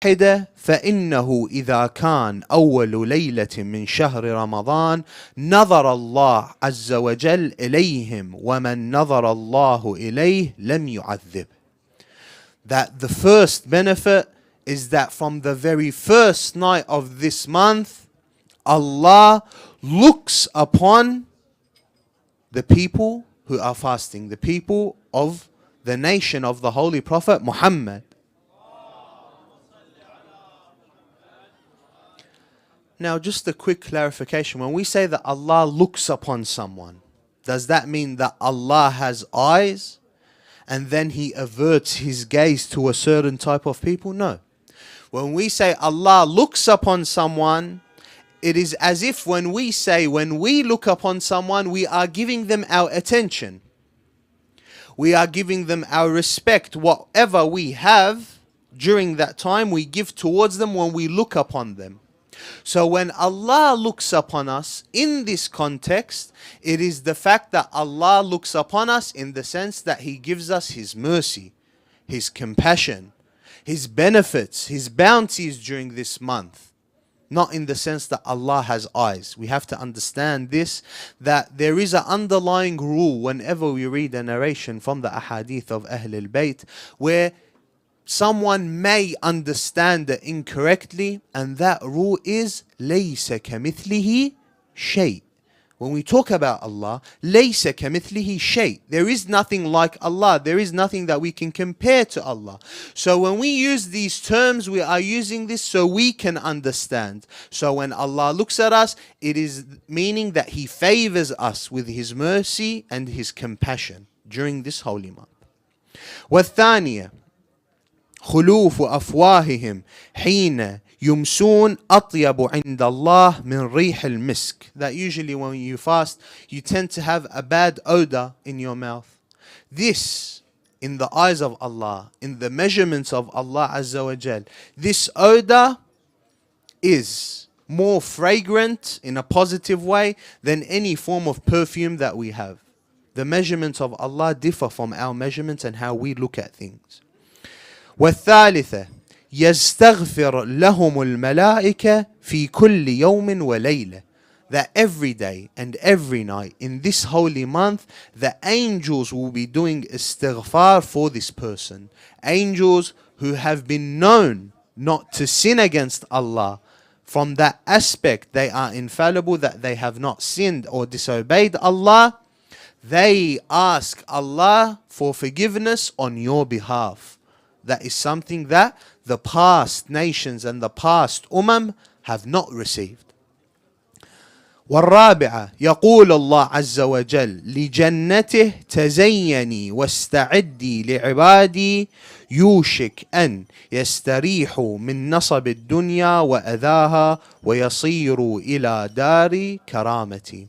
فإنه إذا كان أول ليلة من شهر رمضان نظر الله عز وجل إليهم ومن نظر الله إليه لم يعذب. That the first benefit is that from the very first night of this month, Allah looks upon the people who are fasting, the people of the nation of the Holy Prophet Muhammad. Now, just a quick clarification. When we say that Allah looks upon someone, does that mean that Allah has eyes and then He averts His gaze to a certain type of people? No. When we say Allah looks upon someone, it is as if when we say, when we look upon someone, we are giving them our attention. We are giving them our respect. Whatever we have during that time, we give towards them when we look upon them. So when Allah looks upon us in this context, it is the fact that Allah looks upon us in the sense that He gives us His mercy, His compassion, His benefits, His bounties during this month. Not in the sense that Allah has eyes. We have to understand this, that there is an underlying rule whenever we read a narration from the ahadith of Ahl al-Bayt, where someone may understand it incorrectly, and that rule is لَيْسَ كَمِثْلِهِ شَيْءٍ. When we talk about Allah, لَيْسَ كَمِثْلِهِ شَيْءٍ. There is nothing like Allah. There is nothing that we can compare to Allah. So when we use these terms, we are using this so we can understand. So when Allah looks at us, it is meaning that He favors us with His mercy and His compassion during this holy month. وَالثَّانِيَةِ خلوف أفواههم حين يمسون أطيب عند الله من ريح المسك. That usually when you fast, you tend to have a bad odor in your mouth. This, in the eyes of Allah, in the measurements of Allah Azza wa Jal, this odor is more fragrant in a positive way than any form of perfume that we have. The measurements of Allah differ from our measurements and how we look at things. والثالثة يستغفر لهم الملائكة في كل يوم وليلة. That every day and every night in this holy month, the angels will be doing istighfar for this person. Angels who have been known not to sin against Allah. From that aspect, they are infallible, that they have not sinned or disobeyed Allah. They ask Allah for forgiveness on your behalf. That is something that the past nations and the past have not received. والرابعة يقول الله عز وجل لجنته تزيني واستعدي لعبادي يوشك أن يستريحوا من نصب الدنيا وأذاها ويصيروا إلى دار كرامتي.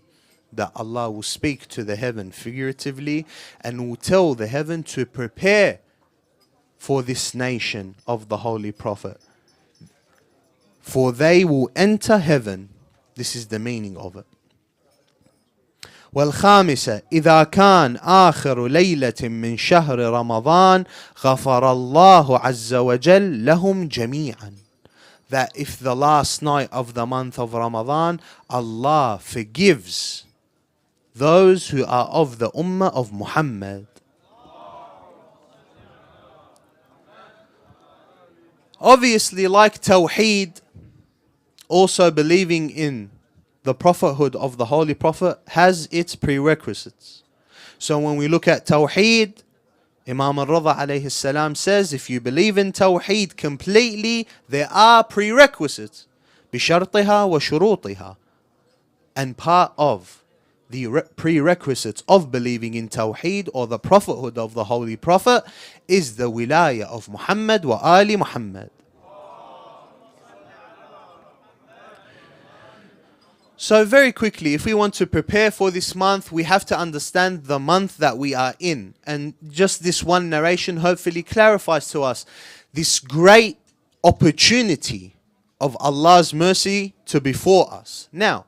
That Allah will speak to the heaven figuratively and will tell the heaven to prepare for this nation of the Holy Prophet. For they will enter heaven. This is the meaning of it. والخامسة إذا كان آخر ليلة من شهر رمضان غفر الله عز وجل لهم جميعا. That if the last night of the month of Ramadan, Allah forgives those who are of the Ummah of Muhammad. Obviously, like Tawheed, also believing in the prophethood of the Holy Prophet has its prerequisites. So when we look at Tawheed, Imam al-Rida alayhi salam says, if you believe in Tawheed completely, there are prerequisites. بِشَرْطِهَا وَشُرُوطِهَا. And part of the prerequisites of believing in Tawheed or the prophethood of the Holy Prophet is the wilayah of Muhammad wa Ali Muhammad. So very quickly, if we want to prepare for this month, we have to understand the month that we are in. And just this one narration hopefully clarifies to us this great opportunity of Allah's mercy to before us. Now,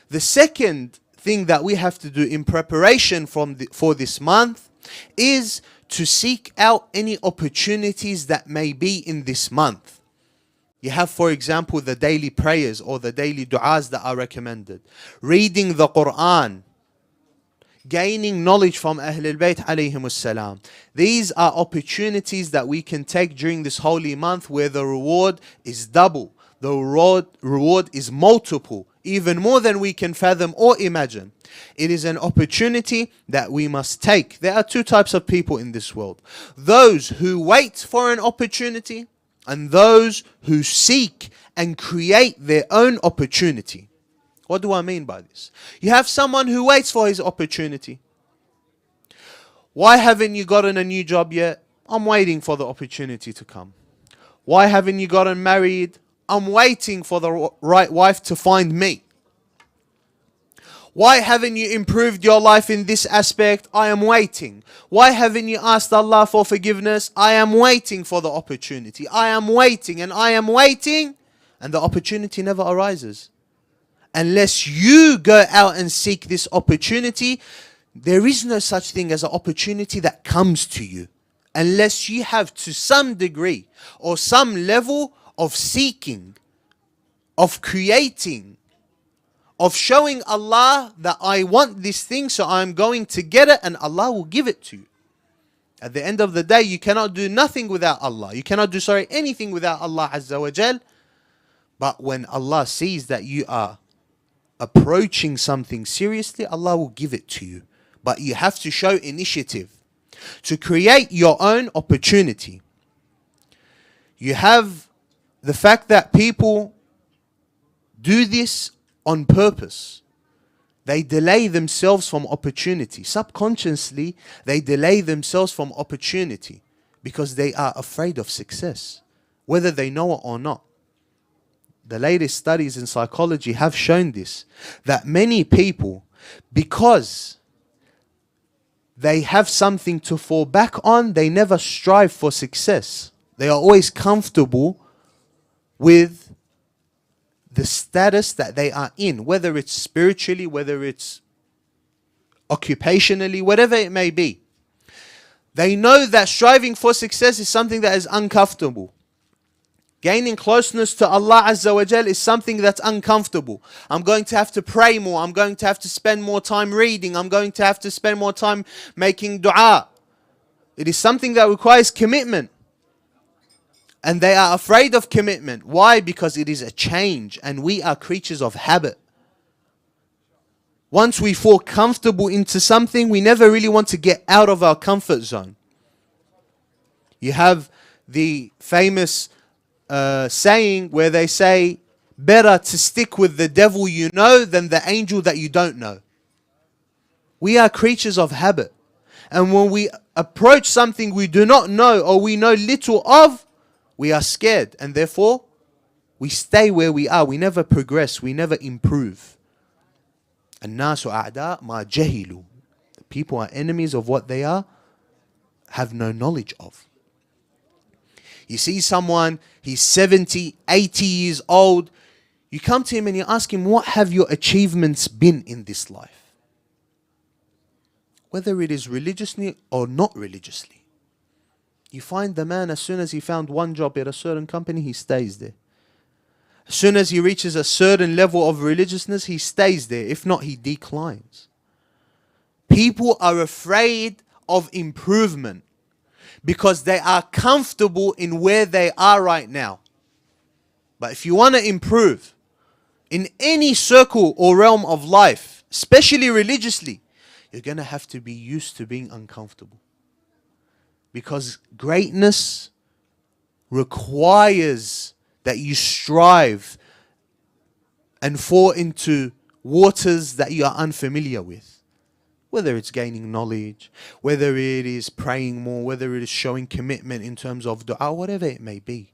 the second thing that we have to do in preparation for this month is to seek out any opportunities that may be in this month. You have, for example, the daily prayers or the daily du'as that are recommended. Reading the Quran. Gaining knowledge from Ahlul Bayt alayhimus salam. These are opportunities that we can take during this holy month where the reward is double. The reward is multiple, even more than we can fathom or imagine. It is an opportunity that we must take. There are two types of people in this world. Those who wait for an opportunity and those who seek and create their own opportunity. What do I mean by this? You have someone who waits for his opportunity. Why haven't you gotten a new job yet? I'm waiting for the opportunity to come. Why haven't you gotten married? I'm waiting for the right wife to find me. Why haven't you improved your life in this aspect? I am waiting. Why haven't you asked Allah for forgiveness? I am waiting for the opportunity. I am waiting and I am waiting, and the opportunity never arises. Unless you go out and seek this opportunity, there is no such thing as an opportunity that comes to you. Unless you have to some degree or some level of seeking, of creating, of showing Allah that I want this thing, so I'm going to get it, and Allah will give it to you. At the end of the day, you cannot do nothing without Allah. You cannot do anything without Allah Azza wa Jal. But when Allah sees that you are approaching something seriously, Allah will give it to you. But you have to show initiative to create your own opportunity. You have the fact that people do this on purpose. They delay themselves from opportunity. Subconsciously, they delay themselves from opportunity because they are afraid of success, whether they know it or not. The latest studies in psychology have shown this, that many people, because they have something to fall back on, they never strive for success. They are always comfortable with the status that they are in, whether it's spiritually, whether it's occupationally, whatever it may be. They know that striving for success is something that is uncomfortable. Gaining closeness to Allah Azza wa Jal is something that's uncomfortable. I'm going to have to pray more. I'm going to have to spend more time reading. I'm going to have to spend more time making dua. It is something that requires commitment. And they are afraid of commitment. Why? Because it is a change and we are creatures of habit. Once we fall comfortable into something, we never really want to get out of our comfort zone. You have the famous saying where they say, better to stick with the devil you know than the angel that you don't know. We are creatures of habit. And when we approach something we do not know or we know little of, we are scared, and therefore we stay where we are. We never progress, we never improve. الناس أعداء ما جهلوا. People are enemies of what they have no knowledge of. You see someone, he's 70, 80 years old. You come to him and you ask him, what have your achievements been in this life? Whether it is religiously or not religiously. You find the man, as soon as he found one job at a certain company, he stays there. As soon as he reaches a certain level of religiousness, he stays there. If not, he declines. People are afraid of improvement because they are comfortable in where they are right now. But if you want to improve in any circle or realm of life, especially religiously, you're going to have to be used to being uncomfortable. Because greatness requires that you strive and fall into waters that you are unfamiliar with. Whether it's gaining knowledge, whether it is praying more, whether it is showing commitment in terms of dua, whatever it may be.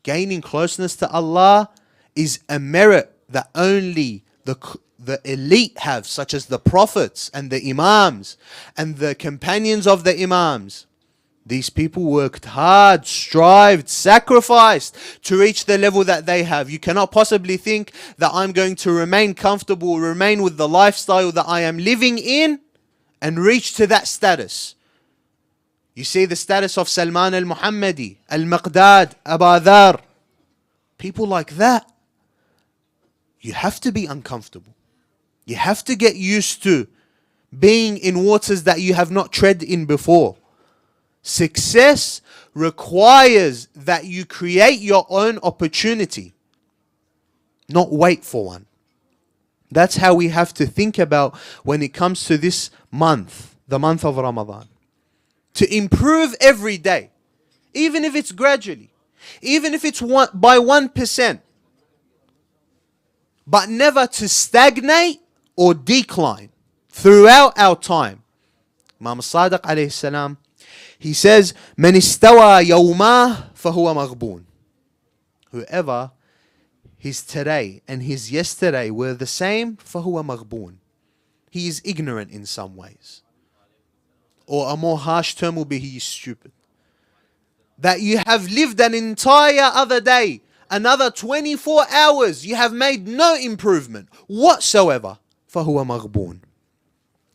Gaining closeness to Allah is a merit that only the elite have, such as the prophets and the imams and the companions of the imams. These people worked hard, strived, sacrificed to reach the level that they have. You cannot possibly think that I'm going to remain comfortable, remain with the lifestyle that I am living in and reach to that status. You see the status of Salman al-Muhammadi, al-Miqdad, Abu Dhar. People like that, you have to be uncomfortable. You have to get used to being in waters that you have not tread in before. Success requires that you create your own opportunity, not wait for one. That's how we have to think about when it comes to this month, the month of Ramadan. To improve every day, even if it's gradually, even if it's by 1%, but never to stagnate or decline throughout our time. Imam Sadiq alayhi salam, he says, "Man istawa yawmah fahuwa maghboon." Whoever his today and his yesterday were the same, fahuwa maghboon. He is ignorant in some ways. Or a more harsh term will be, he is stupid. That you have lived an entire other day, another 24 hours, you have made no improvement whatsoever. فَهُوَ مَغْبُونٌ.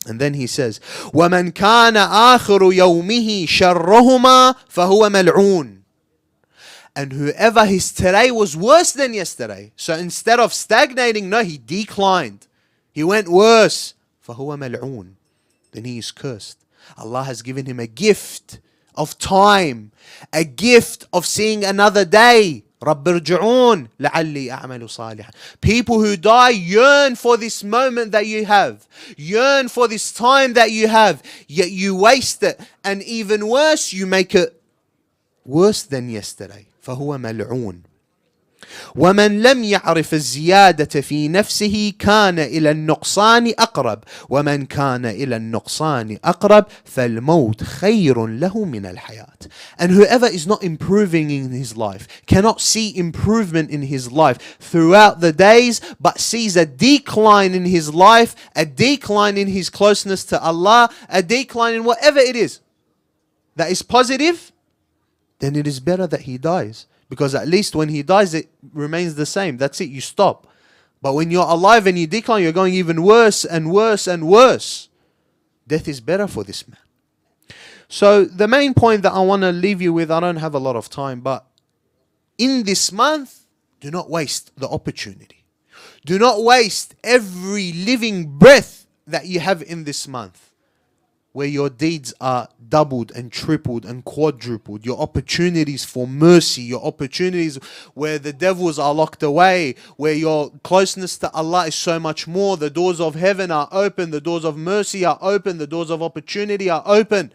And then he says, وَمَنْ كَانَ آخِرُ يَوْمِهِ شَرَّهُمَا فَهُوَ مَلْعُونٌ. And whoever his today was worse than yesterday, so instead of stagnating, no, he declined. He went worse. فَهُوَ مَلْعُونٌ. Then he is cursed. Allah has given him a gift of time, a gift of seeing another day. رَبِّ ارْجِعُونَ لَعَلِّي أَعْمَلُ صَالِحًا. People who die yearn for this moment that you have, yearn for this time that you have, yet you waste it, and even worse, you make it worse than yesterday. فَهُوَ مَلْعُونٌ. ومن لم يعرف الزيادة في نفسه كان إلى النقصان أقرب ومن كان إلى النقصان أقرب فالموت خير له من الحياة. And whoever is not improving in his life, cannot see improvement in his life throughout the days, but sees a decline in his life, a decline in his closeness to Allah, a decline in whatever it is that is positive, then it is better that he dies. Because at least when he dies, it remains the same. That's it, you stop. But when you're alive and you decline, you're going even worse and worse and worse. Death is better for this man. So the main point that I want to leave you with, I don't have a lot of time, but in this month, do not waste the opportunity. Do not waste every living breath that you have in this month, where your deeds are doubled and tripled and quadrupled. Your opportunities for mercy, your opportunities where the devils are locked away, where your closeness to Allah is so much more. The doors of heaven are open, the doors of mercy are open, the doors of opportunity are open.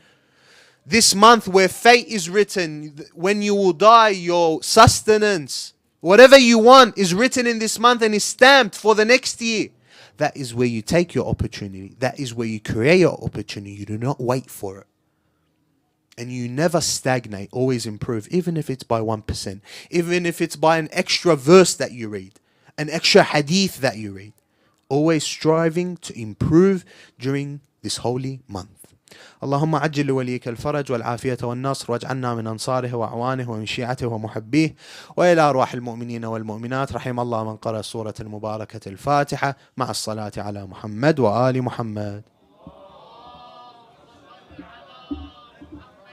This month where fate is written, when you will die, your sustenance, whatever you want is written in this month and is stamped for the next year. That is where you take your opportunity. That is where you create your opportunity. You do not wait for it. And you never stagnate, always improve, even if it's by 1%. Even if it's by an extra verse that you read, an extra hadith that you read. Always striving to improve during this holy month. اللهم عجل لوليك الفرج والعافية والنصر واجعلنا من أنصاره وأعوانه ومن شيعته ومحبيه وإلى أرواح المؤمنين والمؤمنات. رحم الله من قرأ سورة المباركة الفاتحة مع الصلاة على محمد وآل محمد.